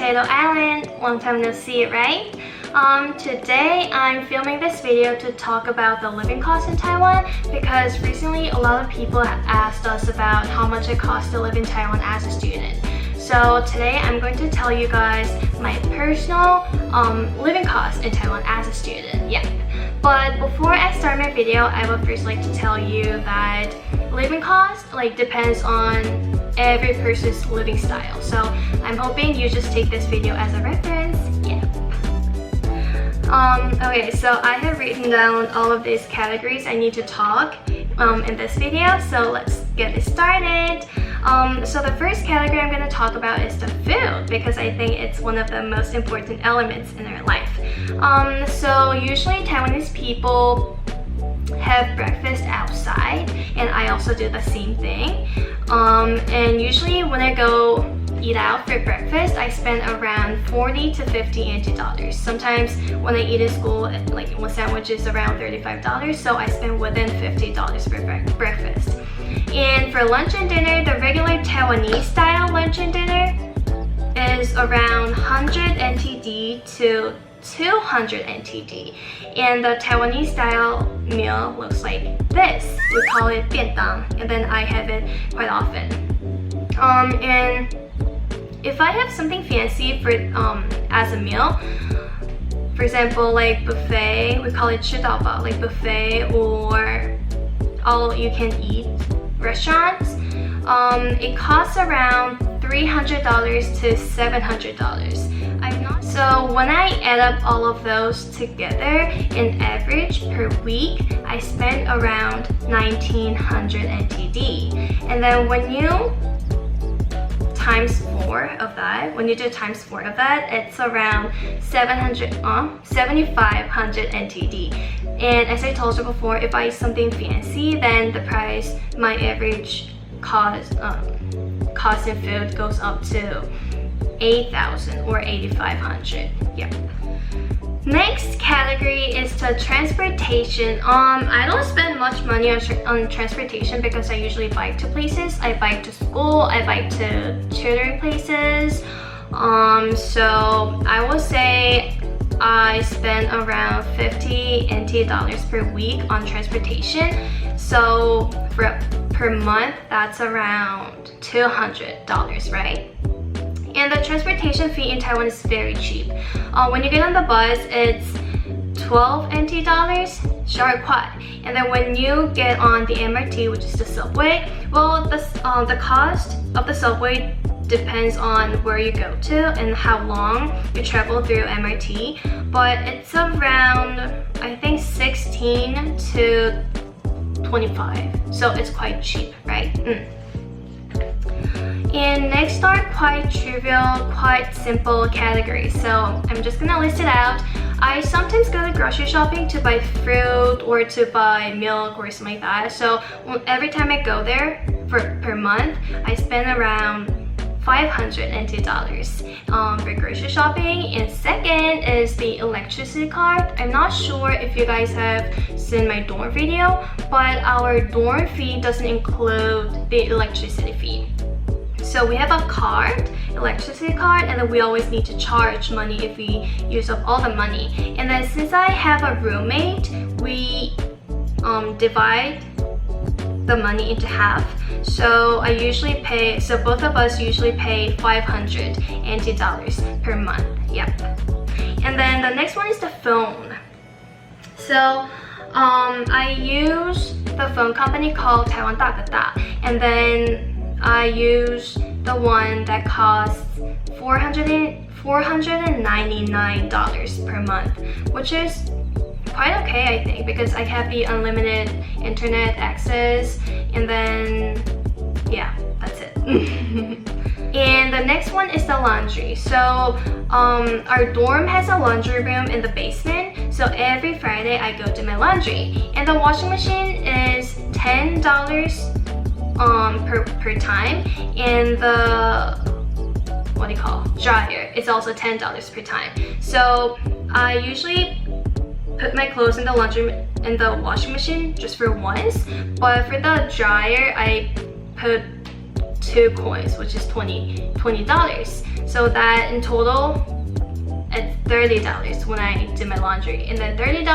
Potato Island. Long time no see, right? Today I'm filming this video to talk about the living costs in Taiwan because recently a lot of people have asked us about how much it costs to live in Taiwan as a student. So today I'm going to tell you guys my personal living costs in Taiwan as a student. Yeah. But before I start my video, I would first like to tell you that living cost depends on every person's living style. So I'm hoping you just take this video as a reference. Yeah. Okay, so I have written down all of these categories I need to talk in this video. So let's get it started. So the first category I'm going to talk about is the food because I think it's one of the most important elements in our life. So usually Taiwanese people have breakfast outside, and I also do the same thing. And usually when I go eat out for breakfast, I spend around 40 to 50 NT dollars. Sometimes when I eat at school, one sandwich is around $35, so I spend within $50 for breakfast. And for lunch and dinner, the regular Taiwanese style lunch and dinner is around 100 NTD to 200 NTD. And the Taiwanese style meal looks like this. We call it 便当, and then I have it quite often. And if I have something fancy for as a meal, for example, like buffet, we call it 吃到饱, like buffet or all you can eat restaurants, it costs around $300 to $700. So when I add up all of those together, in average per week, I spend around 1900 NTD. And then when you do times 4 of that, it's around 7,500 NTD. And as I told you before, if I eat something fancy, then the price, my average cost in food goes up to 8,000 or 8,500. Yep. Next category is the transportation. I don't spend much money on transportation because I usually bike to places. I bike to school, I bike to tutoring places. So I would say I spend around 50 NT dollars per week on transportation. So per month, that's around $200, right? And the transportation fee in Taiwan is very cheap. When you get on the bus, it's 12 NT dollars, 12 块. And then when you get on the MRT, which is the subway, well, the cost of the subway depends on where you go to and how long you travel through MRT. But it's around, I think, 16 to 25. So it's quite cheap, right? And next are quite trivial, quite simple categories. So I'm just gonna list it out. I sometimes go to grocery shopping to buy fruit or to buy milk or something like that. So every time I go there per month, I spend around 500 NT dollars for grocery shopping. And second is the electricity card. I'm not sure if you guys have seen my dorm video, but our dorm fee doesn't include the electricity fee. So we have a card, electricity card, and then we always need to charge money if we use up all the money. And then since I have a roommate, we divide the money into half. So both of us usually pay 500 NT dollars per month. Yep. And then the next one is the phone. So I use the phone company called Taiwan 大哥大, and then I use the one that costs $499 per month, which is quite okay, I think, because I have the unlimited internet access, and then yeah, that's it. And the next one is the laundry. So our dorm has a laundry room in the basement, so every Friday I go do my laundry, and the washing machine is $10 per time, and the dryer is also $10 per time. So I usually put my clothes in the washing machine just for once, but for the dryer I put 2 coins, which is $20. So that in total, it's $30 when I do my laundry. And then $30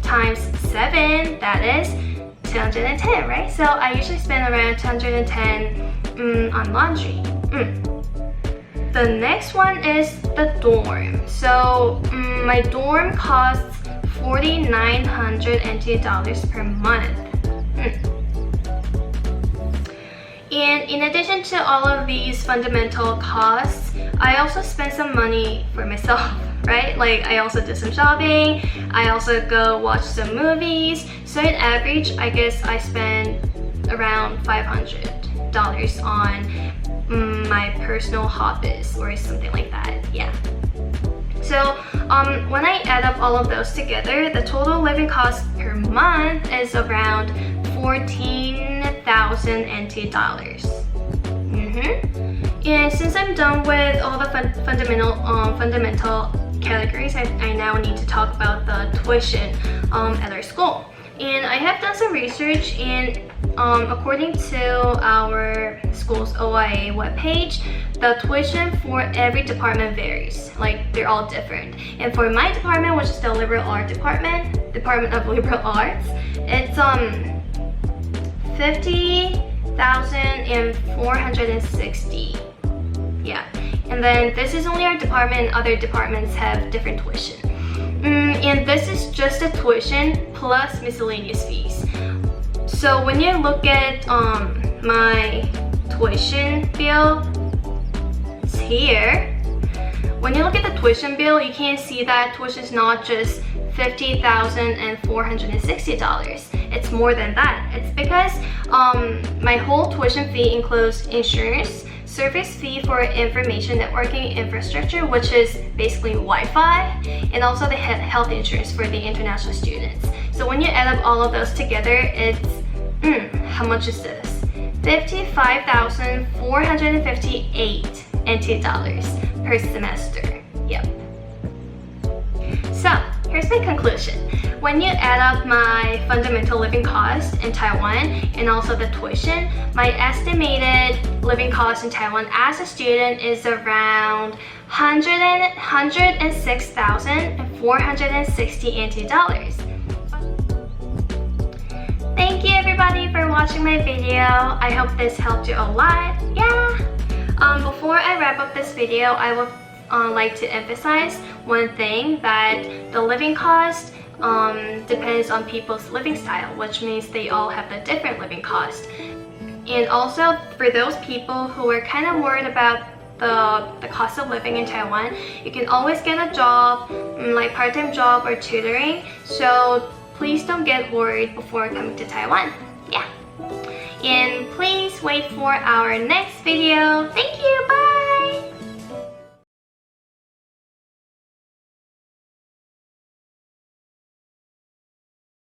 times 7, that is 210, right? So I usually spend around 210 on laundry. The next one is the dorm. So my dorm costs 4,900 NT dollars per month. And in addition to all of these fundamental costs, I also spend some money for myself, right? Like I also do some shopping, I also go watch some movies. So in average, I guess I spend around $500 on my personal hobbies or something like that, yeah. So when I add up all of those together, the total living cost per month is around 14,000 NT dollars. And since I'm done with all the fundamental categories, I now need to talk about the tuition at our school. And I have done some research, and according to our school's OIA webpage, the tuition for every department varies. Like they're all different. And for my department, which is the Liberal Arts Department of Liberal Arts, it's 50,460. Yeah. And then this is only our department. Other departments have different tuition. And this is just the tuition plus miscellaneous fees. So when you look at my tuition bill, it's here. When you look at the tuition bill, you can see that tuition is not just $50,460. It's more than that. It's because my whole tuition fee includes insurance, service fee for information networking infrastructure, which is basically Wi-Fi, and also the health insurance for the international students. So when you add up all of those together, it's how much is this? 55,458 NT dollars per semester. Yep. So here's my conclusion. When you add up my fundamental living cost in Taiwan and also the tuition, my estimated living cost in Taiwan as a student is around 106,460 NT dollars. Thank you everybody for watching my video. I hope this helped you a lot. Yeah. Before I wrap up this video, I would like to emphasize one thing, that the living cost depends on people's living style, which means they all have a different living cost. And also for those people who are kind of worried about the cost of living in Taiwan, you can always get a job, like part-time job or tutoring. So please don't get worried before coming to Taiwan. Yeah. And please wait for our next video. Thank you. Bye.